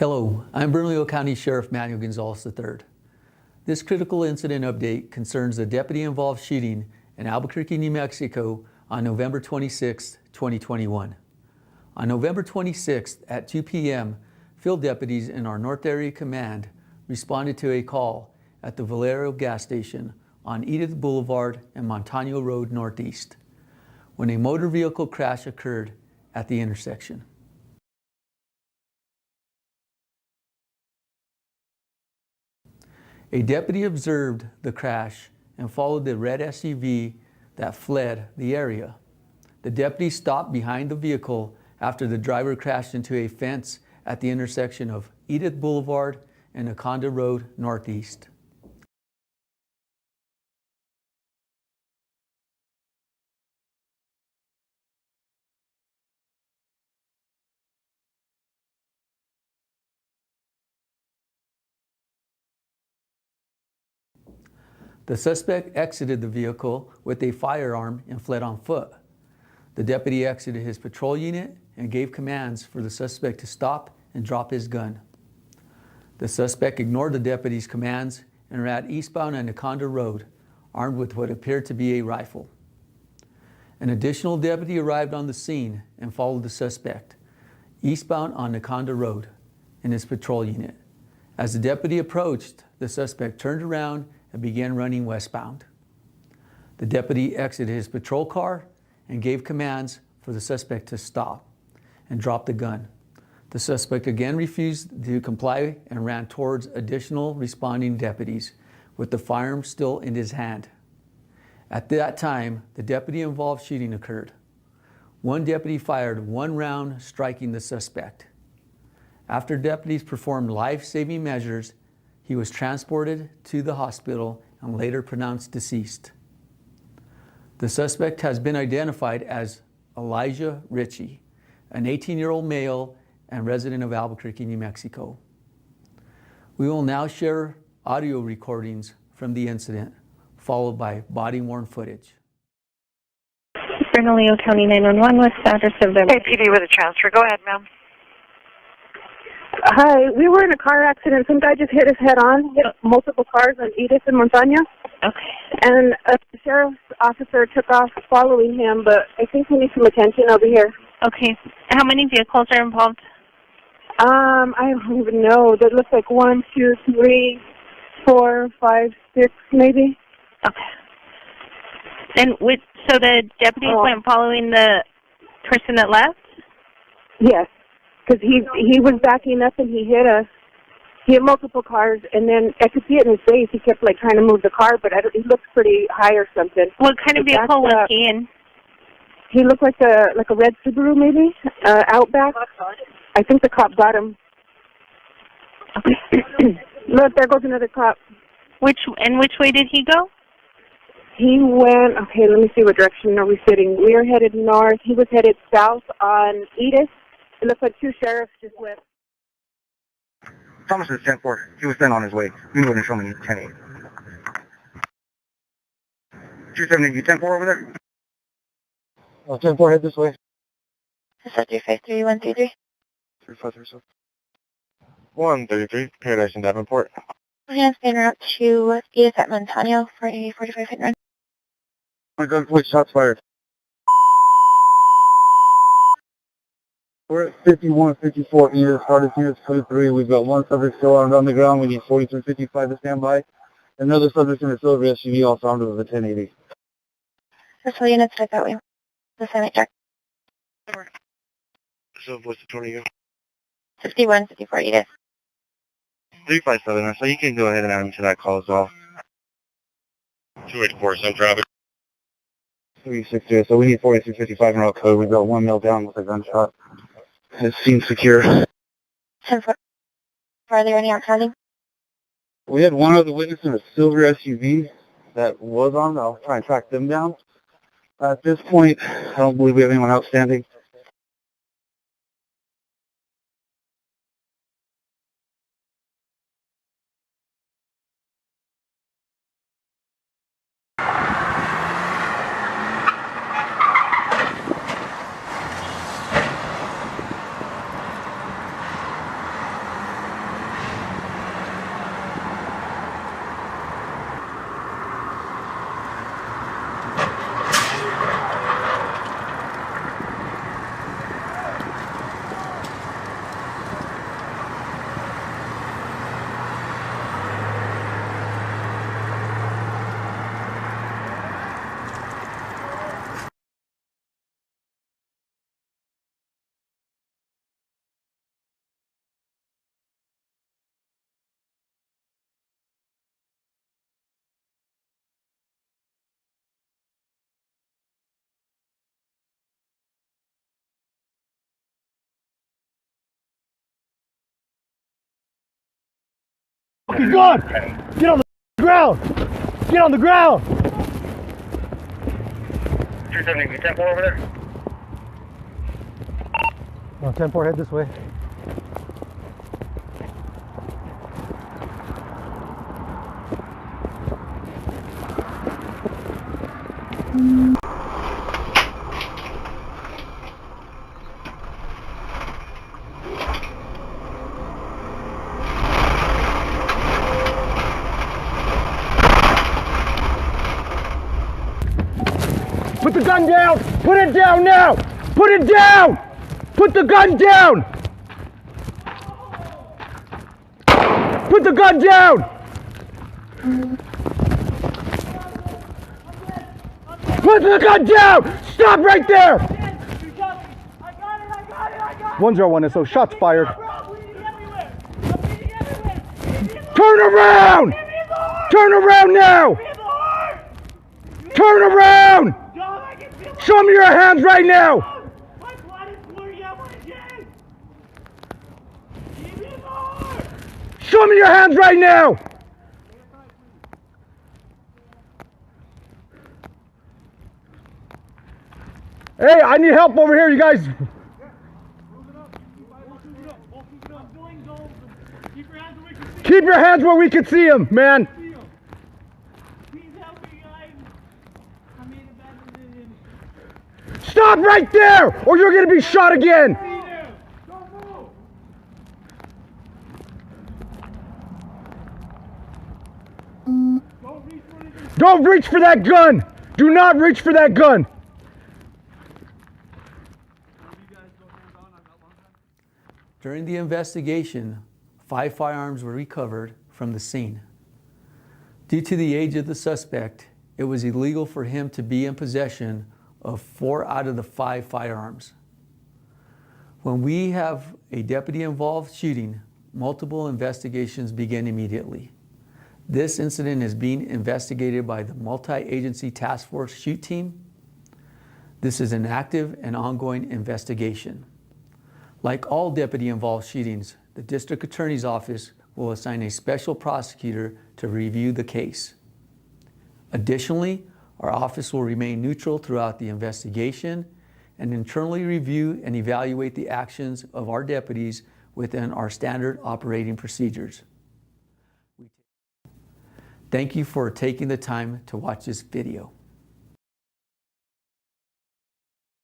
Hello, I'm Bernalillo County Sheriff Manuel Gonzalez III. This critical incident update concerns a deputy-involved shooting in Albuquerque, New Mexico on November 26, 2021. On November 26th at 2 p.m., field deputies in our North Area Command responded to a call at the Valero gas station on Edith Boulevard and Montano Road Northeast when a motor vehicle crash occurred at the intersection. A deputy observed the crash and followed the red SUV that fled the area. The deputy stopped behind the vehicle after the driver crashed into a fence at the intersection of Edith Boulevard and Nikanda Road Northeast. The suspect exited the vehicle with a firearm and fled on foot. The deputy exited his patrol unit and gave commands for the suspect to stop and drop his gun. The suspect ignored the deputy's commands and ran eastbound on Nikanda Road, armed with what appeared to be a rifle. An additional deputy arrived on the scene and followed the suspect, eastbound on Nikanda Road, in his patrol unit. As the deputy approached, the suspect turned around and began running westbound. The deputy exited his patrol car and gave commands for the suspect to stop and drop the gun. The suspect again refused to comply and ran towards additional responding deputies with the firearm still in his hand. At that time, the deputy-involved shooting occurred. One deputy fired one round, striking the suspect. After deputies performed life-saving measures, he was transported to the hospital and later pronounced deceased. The suspect has been identified as Elijah Riche, an 18-year-old male and resident of Albuquerque, New Mexico. We will now share audio recordings from the incident, followed by body-worn footage. Bernalillo County 911 with status of the... APD with a transfer. Go ahead, ma'am. Hi, we were in a car accident. Some guy just hit us head on, hit multiple cars on Edith and Montano. Okay. And a sheriff's officer took off following him, but I think we need some attention over here. Okay. How many vehicles are involved? I don't even know. That looks like 1, 2, 3, 4, 5, 6, maybe. Okay. And so the deputies went following the person that left? Yes, because he was backing up and he hit us. He had multiple cars, and then I could see it in his face. He kept like trying to move the car, but he looked pretty high or something. What kind of vehicle was he in? He looked like a red Subaru, maybe, Outback. I think the cop got him. Okay. Look, there goes another cop. Which way did he go? He went, okay, let me see what direction are we sitting. We are headed north. He was headed south on Edith. It looks like two sheriffs just left. Thomas is 10-4. He was then on his way. You wouldn't show me 10-8. 270, you 10-4 over there? Oh, 10-4, head this way. Is that 353-133? 3537. 133, Paradise in Davenport. We're going to stay en route to Edith at Montano for a 45 hit and run. My gunpoint, shots fired. We're at 51-54 Edith, hardest units 23. We've got one subject still armed on the ground. We need 43-55 to stand by. Another subject in a silver SUV also armed with a 1080. That's all units right that way. The Senate check. So what's the total you? 51-54 Edith. 357, so you can go ahead and add me to that call as well. 284, some traffic. 360, so we need 43-55 in route code. We've got one male down with a gunshot. It seems secure. 10-4. Are there any outstanding? We had one other witness in a silver SUV that was on. I'll try and track them down. At this point, I don't believe we have anyone outstanding. fucking gun! Get on the ground! Get on the ground! 270, you 10-4 over there? Oh, 10-4, head this way. Put the gun down! Put it down now! Put it down! Put the gun down! Put the gun down! Put the gun down! Stop right there! 101 SO, shots fired. Turn around! Turn around now! Turn around! Show me your hands right now! Show me your hands right now! Hey, I need help over here, you guys. Keep your hands where we can see them, man. Stop right there, or you're going to be shot again. Don't reach for that gun. Do not reach for that gun. During the investigation, 5 firearms were recovered from the scene. Due to the age of the suspect, it was illegal for him to be in possession of 4 out of the 5 firearms. When we have a deputy-involved shooting, multiple investigations begin immediately. This incident is being investigated by the Multi-Agency Task Force Shoot Team. This is an active and ongoing investigation. Like all deputy-involved shootings, the District Attorney's Office will assign a special prosecutor to review the case. Additionally, our office will remain neutral throughout the investigation and internally review and evaluate the actions of our deputies within our standard operating procedures. Thank you for taking the time to watch this video.